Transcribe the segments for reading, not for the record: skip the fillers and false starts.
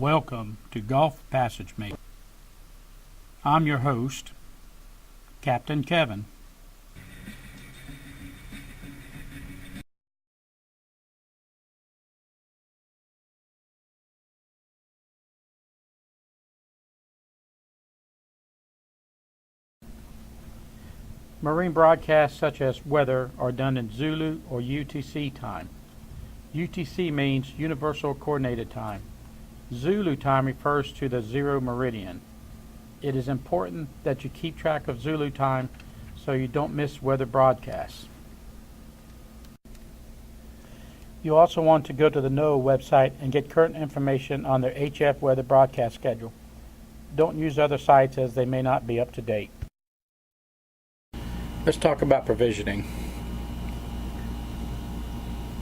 Welcome to Gulf Passage Making. I'm your host, Captain Kevin. Marine broadcasts such as weather are done in Zulu or UTC time. UTC means Universal Coordinated Time. Zulu time refers to the zero meridian. It is important that you keep track of Zulu time so you don't miss weather broadcasts. You also want to go to the NOAA website and get current information on their HF weather broadcast schedule. Don't use other sites as they may not be up to date. Let's talk about provisioning.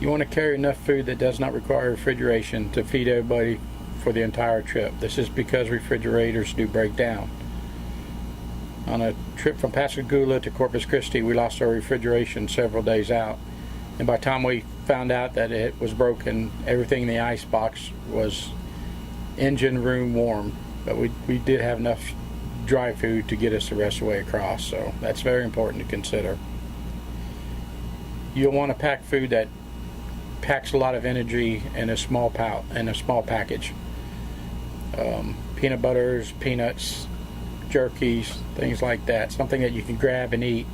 You want to carry enough food that does not require refrigeration to feed everybody for the entire trip. This is because refrigerators do break down. On a trip from Pascagoula to Corpus Christi, we lost our refrigeration several days out. And by the time we found out that it was broken, everything in the ice box was engine room warm. But we did have enough dry food to get us the rest of the way across, so that's very important to consider. You'll want to pack food that packs a lot of energy in a small package. Peanut butters, peanuts, jerkies, things like that. Something that you can grab and eat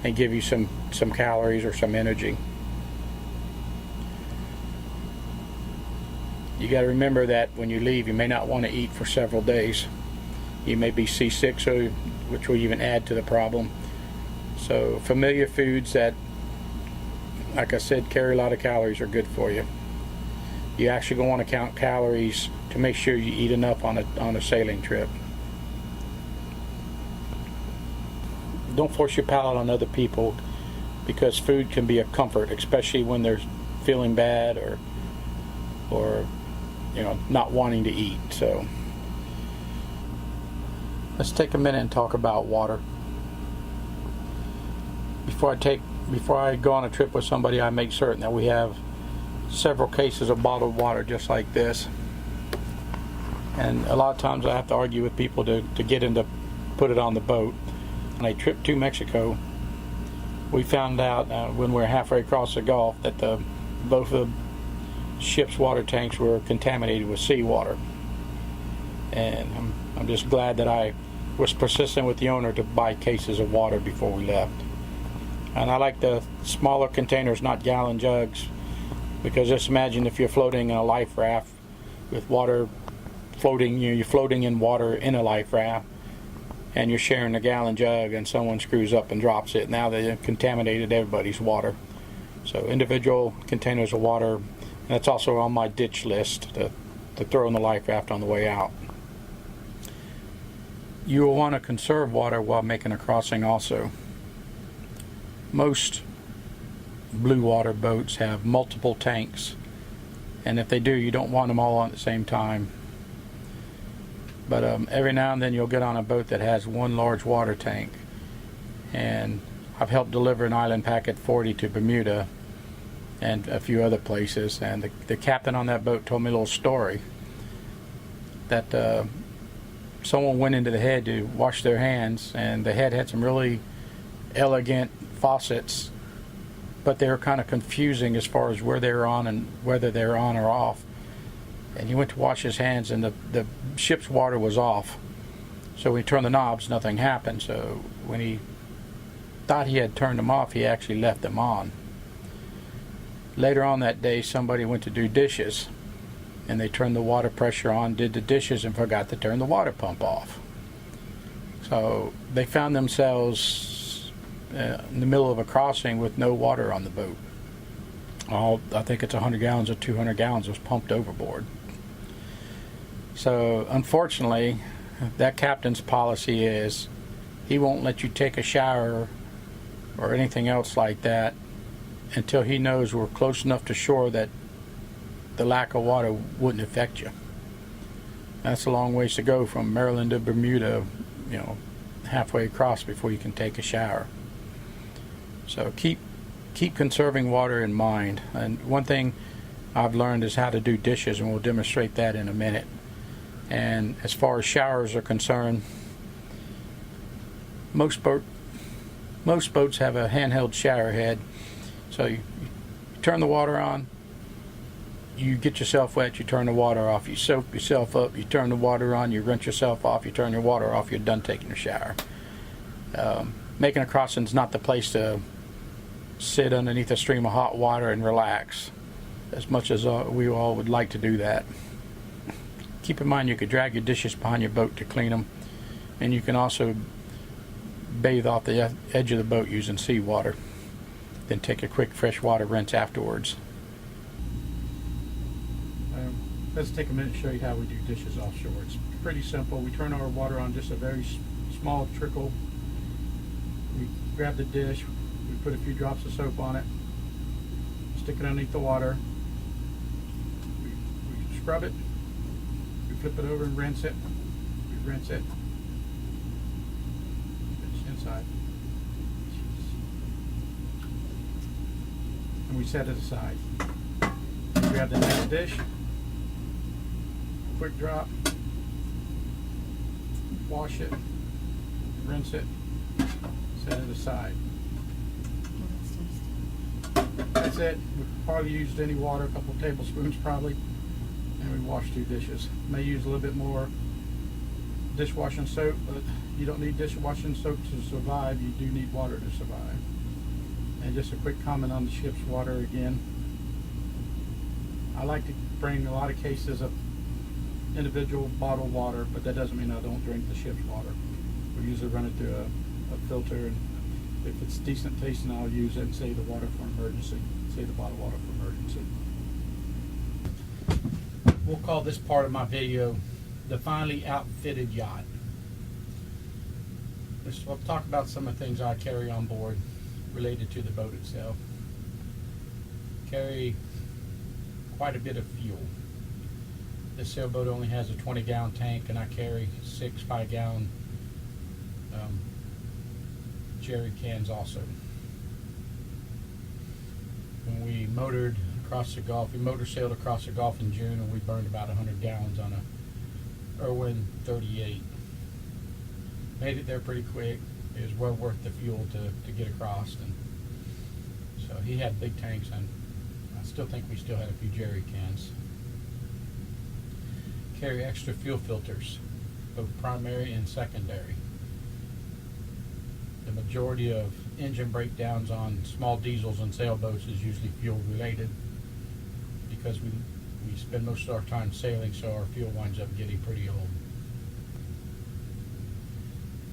and give you some calories or some energy. You got to remember that when you leave, you may not want to eat for several days. You may be seasick, which will even add to the problem. So familiar foods that, like I said, carry a lot of calories are good for you. You actually going to want to count calories to make sure you eat enough on a sailing trip. Don't force your palate on other people, because food can be a comfort, especially when they're feeling bad or not wanting to eat. So let's take a minute and talk about water. Before I go on a trip with somebody, I make certain that we have several cases of bottled water just like this. And a lot of times I have to argue with people to get them to put it on the boat. On a trip to Mexico, we found out when we were halfway across the Gulf that both of the ship's water tanks were contaminated with seawater. And I'm just glad that I was persistent with the owner to buy cases of water before we left. And I like the smaller containers, not gallon jugs, because just imagine if you're floating in a life raft with water floating, you're floating in water in a life raft, and you're sharing a gallon jug and someone screws up and drops it. Now they've contaminated everybody's water. So individual containers of water, and that's also on my ditch list to throw in the life raft on the way out. You will want to conserve water while making a crossing also. Most blue water boats have multiple tanks, and if they do, you don't want them all on at the same time. But every now and then you'll get on a boat that has one large water tank, and I've helped deliver an Island Packet 40 to Bermuda and a few other places, and the captain on that boat told me a little story that someone went into the head to wash their hands, and the head had some really elegant faucets, but they were kind of confusing as far as where they were on and whether they were on or off. And he went to wash his hands, and the ship's water was off. So when he turned the knobs, nothing happened. So when he thought he had turned them off, he actually left them on. Later on that day, somebody went to do dishes, and they turned the water pressure on, did the dishes, and forgot to turn the water pump off. So they found themselves in the middle of a crossing with no water on the boat. I think it's 100 gallons or 200 gallons was pumped overboard. So unfortunately, that captain's policy is he won't let you take a shower or anything else like that until he knows we're close enough to shore that the lack of water wouldn't affect you. That's a long ways to go from Maryland to Bermuda, halfway across before you can take a shower. So keep conserving water in mind. And one thing I've learned is how to do dishes, and we'll demonstrate that in a minute. And as far as showers are concerned, most boats have a handheld shower head. So you turn the water on, you get yourself wet, you turn the water off, you soap yourself up, you turn the water on, you rinse yourself off, you turn your water off, you're done taking your shower. Making a crossing is not the place to sit underneath a stream of hot water and relax, as much as we all would like to do that. Keep in mind you could drag your dishes behind your boat to clean them, and you can also bathe off the edge of the boat using seawater, then take a quick freshwater rinse afterwards. Let's take a minute to show you how we do dishes offshore. It's pretty simple. We turn our water on just a very small trickle. We grab the dish, we put a few drops of soap on it, stick it underneath the water, we scrub it, we flip it over and rinse it, we rinse it, it's inside, and we set it aside. We grab the next dish, quick drop, wash it, rinse it, set it aside. That's it. We've hardly used any water, a couple tablespoons probably, and we wash 2 dishes. May use a little bit more dishwashing soap, but you don't need dishwashing soap to survive. You do need water to survive. And just a quick comment on the ship's water again. I like to bring a lot of cases of individual bottled water, but that doesn't mean I don't drink the ship's water. We usually run it through a filter, and if it's decent tasting, I'll use it and save the water for emergency. Save the bottled water for emergency. We'll call this part of my video the finely outfitted yacht. We'll talk about some of the things I carry on board related to the boat itself. Carry quite a bit of fuel. This sailboat only has a 20-gallon tank, and I carry 6 5-gallon jerry cans also. When we motored across the Gulf, we motor sailed across the Gulf in June, and we burned about 100 gallons on a Irwin 38. Made it there pretty quick. It was well worth the fuel to get across, and so he had big tanks, and I still think we still had a few jerry cans. Carry extra fuel filters, both primary and secondary. The majority of engine breakdowns on small diesels and sailboats is usually fuel related, because we spend most of our time sailing, so our fuel winds up getting pretty old.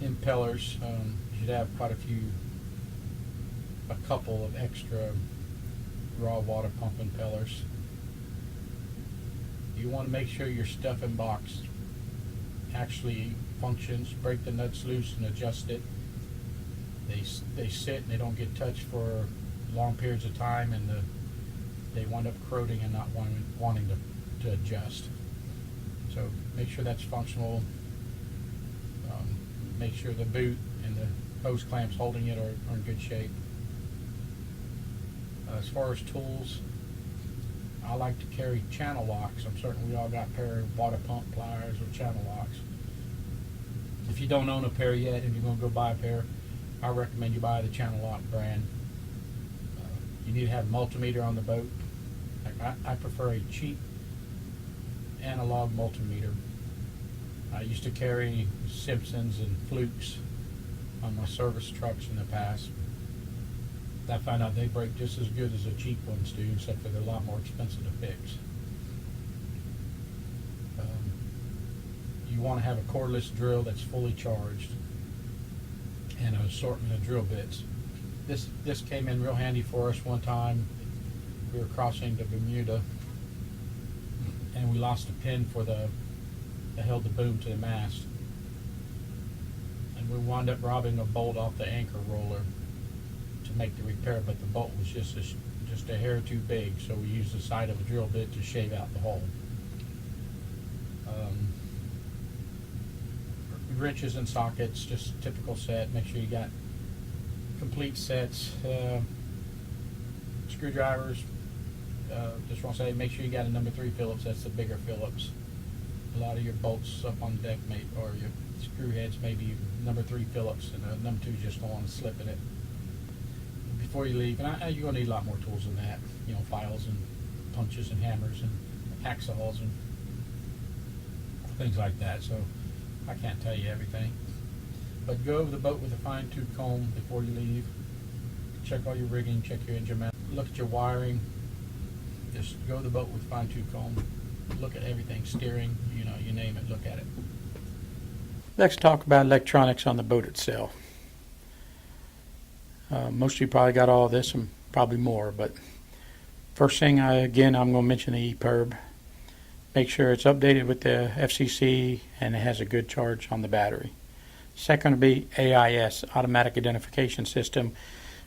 Impellers, you should have quite a couple of extra raw water pump impellers. You want to make sure your stuffing box actually functions. Break the nuts loose and adjust it. They sit and they don't get touched for long periods of time, and they wind up corroding and not wanting to adjust. So make sure that's functional. Make sure the boot and the hose clamps holding it are in good shape. As far as tools, I like to carry channel locks. I'm certain we all got a pair of water pump pliers or channel locks. If you don't own a pair yet and you're going to go buy a pair, I recommend you buy the channel lock brand. You need to have a multimeter on the boat. I prefer a cheap analog multimeter. I used to carry Simpsons and Flukes on my service trucks in the past. I found out they break just as good as the cheap ones do, except for they're a lot more expensive to fix. You want to have a cordless drill that's fully charged, and an assortment of drill bits. This came in real handy for us one time. We were crossing the Bermuda, and we lost a pin for that held the boom to the mast, and we wound up robbing a bolt off the anchor roller to make the repair, but the bolt was just a hair too big, so we used the side of a drill bit to shave out the hole. Wrenches and sockets, just a typical set. Make sure you got complete sets. Screwdrivers, just want to say, make sure you got a number 3 Phillips. That's the bigger Phillips. a lot of your bolts up on deck, or your screw heads, maybe number 3 Phillips, and number 2 just don't want to slip in it. Before you leave, and you're going to need a lot more tools than that, you know, files and punches and hammers and hacksaws and things like that, so I can't tell you everything. But go over the boat with a fine-tooth comb before you leave. Check all your rigging, check your engine mount, look at your wiring. Just go to the boat with a fine-tooth comb. Look at everything, steering, you know, you name it, look at it. Let's talk about electronics on the boat itself. Most of you probably got all of this and probably more, but first thing, I'm going to mention the EPIRB. Make sure it's updated with the FCC and it has a good charge on the battery. Second would be AIS, Automatic Identification System,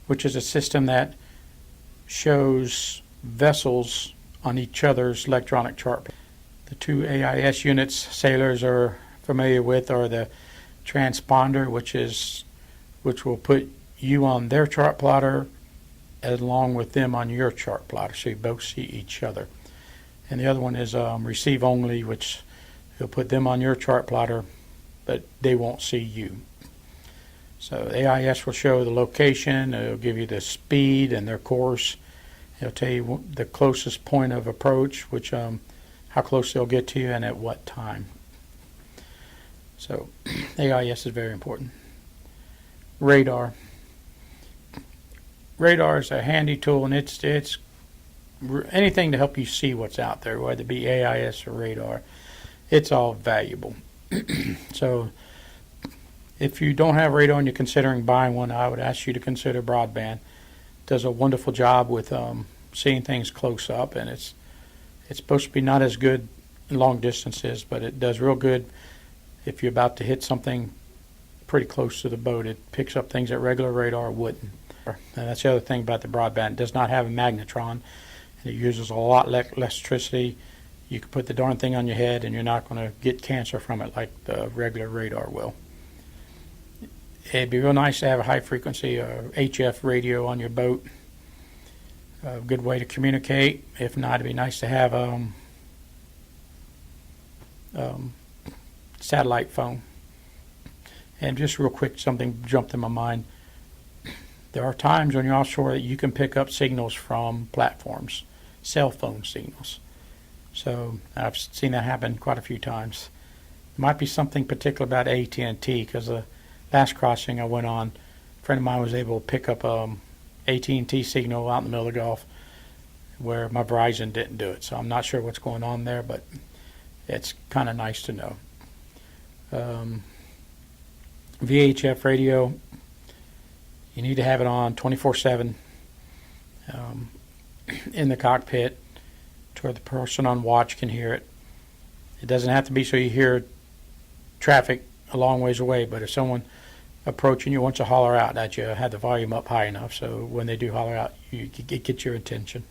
which is a system that shows vessels on each other's electronic chart. The 2 AIS units sailors are familiar with are the transponder, which will put you on their chart plotter along with them on your chart plotter, so you both see each other. And the other one is receive only, which will put them on your chart plotter, but they won't see you. So AIS will show the location, it'll give you the speed and their course. It'll tell you the closest point of approach, which how close they'll get to you and at what time. So AIS is very important. Radar. Radar is a handy tool, and it's anything to help you see what's out there, whether it be AIS or radar. It's all valuable. So if you don't have radar and you're considering buying one, I would ask you to consider broadband. It does a wonderful job with seeing things close up, and it's supposed to be not as good in long distances, but it does real good if you're about to hit something pretty close to the boat. It picks up things that regular radar wouldn't. And that's the other thing about the broadband. It does not have a magnetron, and it uses a lot less electricity. You can put the darn thing on your head and you're not going to get cancer from it like the regular radar will. It'd be real nice to have a high frequency HF radio on your boat. A good way to communicate. If not, it'd be nice to have satellite phone. And just real quick, something jumped in my mind. There are times when you're offshore that you can pick up signals from platforms, cell phone signals. So I've seen that happen quite a few times. It might be something particular about AT&T, because the last crossing I went on, a friend of mine was able to pick up AT&T signal out in the middle of the Gulf where my Verizon didn't do it. So I'm not sure what's going on there, but it's kind of nice to know. VHF radio, you need to have it on 24/7 in the cockpit to where the person on watch can hear it. It doesn't have to be so you hear traffic a long ways away, but if someone approaching you wants to holler out at you, have the volume up high enough so when they do holler out, it gets your attention.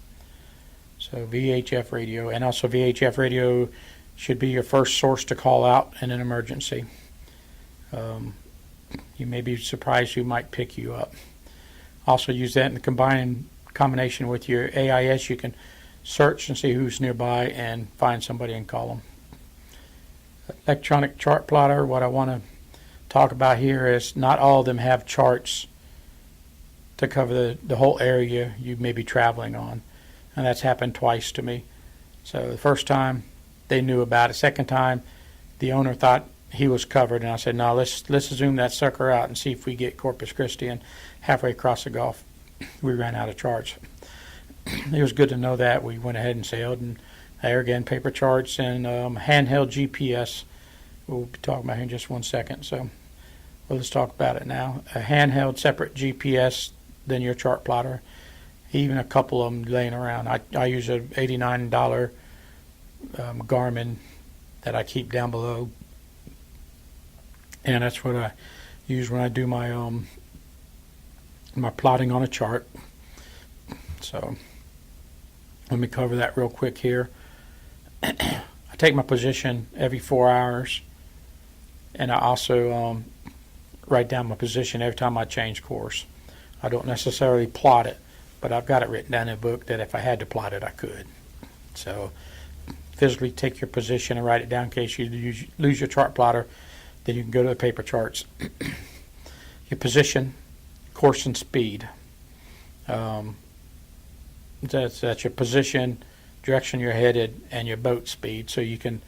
So VHF radio, and also VHF radio should be your first source to call out in an emergency. You may be surprised who might pick you up. Also use that in the combination with your AIS. You can search and see who's nearby and find somebody and call them. Electronic chart plotter, what I want to talk about here is not all of them have charts to cover the whole area you may be traveling on. And that's happened twice to me. So the first time they knew about it. Second time the owner thought he was covered, and I said, no, let's zoom that sucker out and see if we get Corpus Christi. And halfway across the Gulf, we ran out of charts. It was good to know that. We went ahead and sailed, and there again, paper charts and handheld GPS. We'll be talking about here in just one second. So well, let's talk about it now. A handheld separate GPS than your chart plotter. Even a couple of them laying around. I use an $89 Garmin that I keep down below. And that's what I use when I do my my plotting on a chart. So let me cover that real quick here. I take my position every 4 hours, and I also write down my position every time I change course. I don't necessarily plot it, but I've got it written down in a book that if I had to plot it, I could. So if physically take your position and write it down in case you lose your chart plotter. Then you can go to the paper charts. Your position, course, and speed. That's your position, direction you're headed, and your boat speed, so you can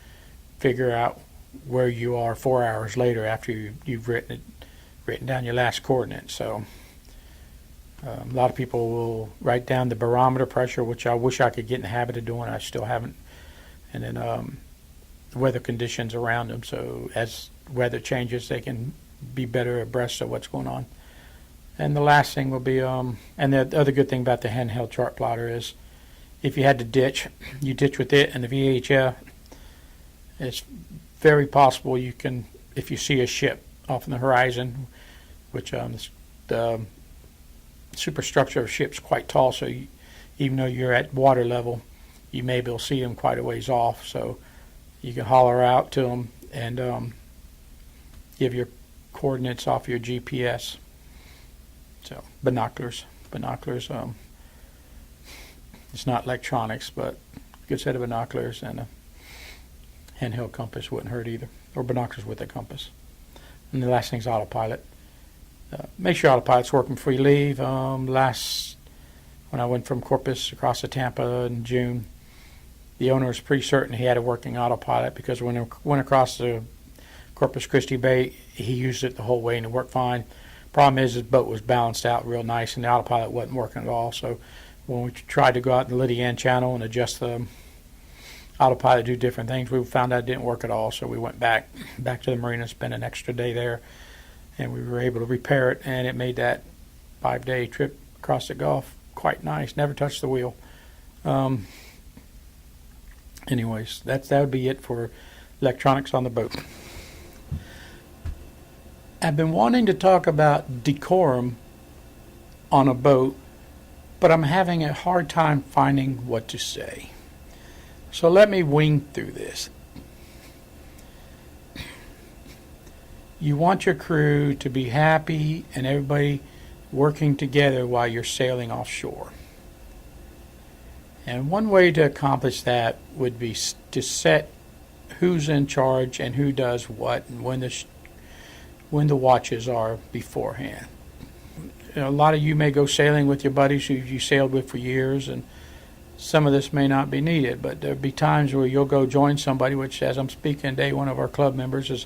figure out where you are 4 hours later after you've written down your last coordinate. So a lot of people will write down the barometer pressure, which I wish I could get in the habit of doing. I still haven't. And then the weather conditions around them, so as weather changes, they can be better abreast of what's going on. And the last thing will be, and the other good thing about the handheld chart plotter is, if you had to ditch, you ditch with it and the VHF. It's very possible you can, if you see a ship off in the horizon, which the superstructure of ship's quite tall, so even though you're at water level, you may be able to see them quite a ways off. So you can holler out to them and give your coordinates off your GPS. So binoculars. It's not electronics, but a good set of binoculars and a handheld compass wouldn't hurt either, or binoculars with a compass. And the last thing is autopilot. Make sure autopilot's working before you leave. When I went from Corpus across to Tampa in June, the owner was pretty certain he had a working autopilot, because when I went across the Corpus Christi Bay, he used it the whole way and it worked fine. Problem is, his boat was balanced out real nice and the autopilot wasn't working at all. So when we tried to go out in the Lydian Channel and adjust the autopilot to do different things, we found out it didn't work at all. So we went back to the marina, spent an extra day there, and we were able to repair it, and it made that 5-day trip across the Gulf quite nice. Never touched the wheel. Anyways, that would be it for electronics on the boat. I've been wanting to talk about decorum on a boat, but I'm having a hard time finding what to say. So let me wing through this. You want your crew to be happy and everybody working together while you're sailing offshore. And one way to accomplish that would be to set who's in charge and who does what, and when the watches are beforehand. You know, a lot of you may go sailing with your buddies who you sailed with for years, and some of this may not be needed, but there'll be times where you'll go join somebody, which, as I'm speaking today, one of our club members has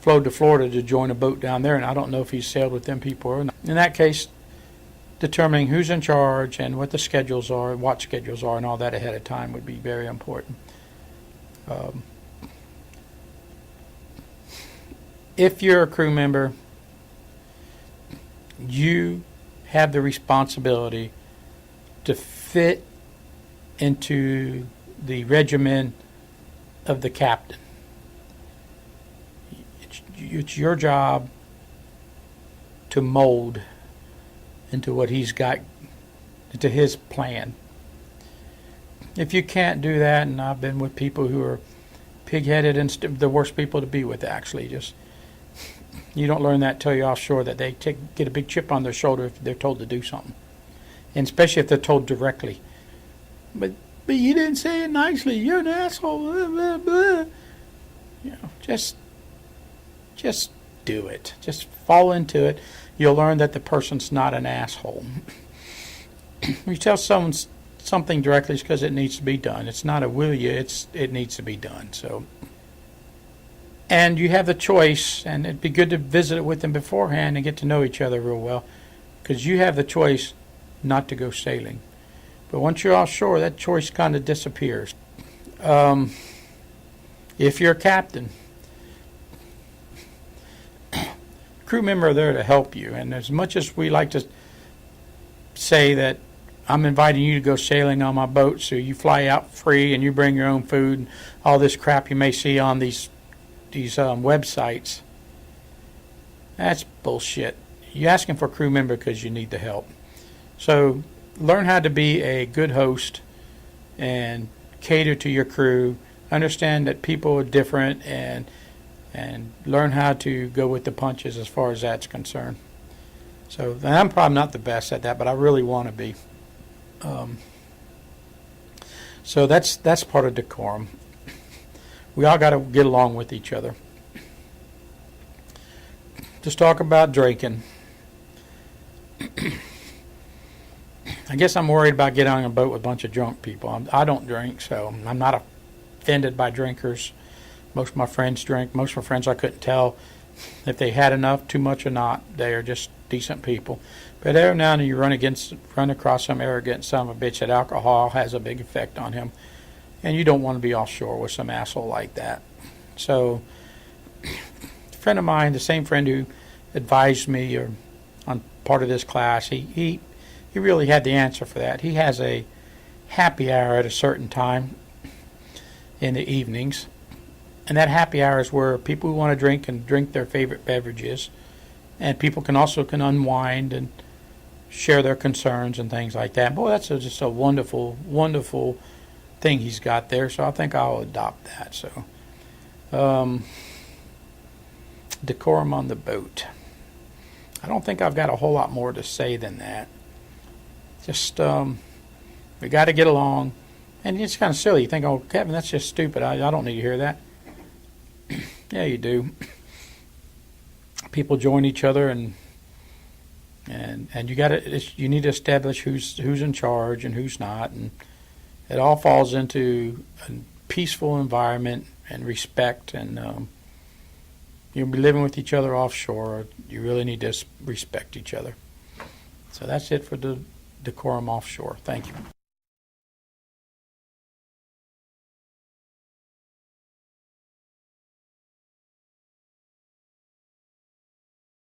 flown to Florida to join a boat down there, and I don't know if he's sailed with them people or not. In that case, determining who's in charge and what the schedules are, watch schedules are, and all that ahead of time would be very important. If you're a crew member, you have the responsibility to fit into the regimen of the captain. It's your job to mold into what he's got, into his plan. If you can't do that, and I've been with people who are pig-headed and the worst people to be with, actually, just you don't learn that till you're offshore, that they get a big chip on their shoulder if they're told to do something, and especially if they're told directly. But you didn't say it nicely. You're an asshole. Blah, blah, blah. You know, just do it. Just fall into it. You'll learn that the person's not an asshole. When you tell someone something directly, it's because it needs to be done. It's not a will you. It needs to be done. So. And you have the choice, and it'd be good to visit it with them beforehand and get to know each other real well, because you have the choice not to go sailing. But once you're offshore, that choice kind of disappears. If you're a captain, crew member are there to help you, and as much as we like to say that I'm inviting you to go sailing on my boat, so you fly out free and you bring your own food and all this crap you may see on these websites, that's bullshit. You're asking for a crew member because you need the help. So learn how to be a good host and cater to your crew. Understand that people are different, and learn how to go with the punches as far as that's concerned. So, and I'm probably not the best at that, but I really want to be. So that's part of decorum. we all got to get along with each other. Just talk about drinking. I guess I'm worried about getting on a boat with a bunch of drunk people. I don't drink, so I'm not offended by drinkers. Most of my friends drink. Most of my friends, I couldn't tell if they had enough, too much or not. They are just decent people. But every now and then you run across some arrogant son of a bitch that alcohol has a big effect on him. And you don't want to be offshore with some asshole like that. So, a friend of mine, the same friend who advised me on part of this class, he really had the answer for that. He has a happy hour at a certain time in the evenings. And that happy hour is where people who want to drink can drink their favorite beverages. And people can unwind and share their concerns and things like that. Boy, that's just a wonderful, wonderful thing he's got there. So I think I'll adopt that. So, decorum on the boat. I don't think I've got a whole lot more to say than that. Just, we got to get along. And it's kind of silly. You think, oh, Kevin, that's just stupid. I don't need to hear that. Yeah, you do. People join each other, and you need to establish who's in charge and who's not, and it all falls into a peaceful environment and respect, and you'll be living with each other offshore. You really need to respect each other. So that's it for the decorum offshore. Thank you.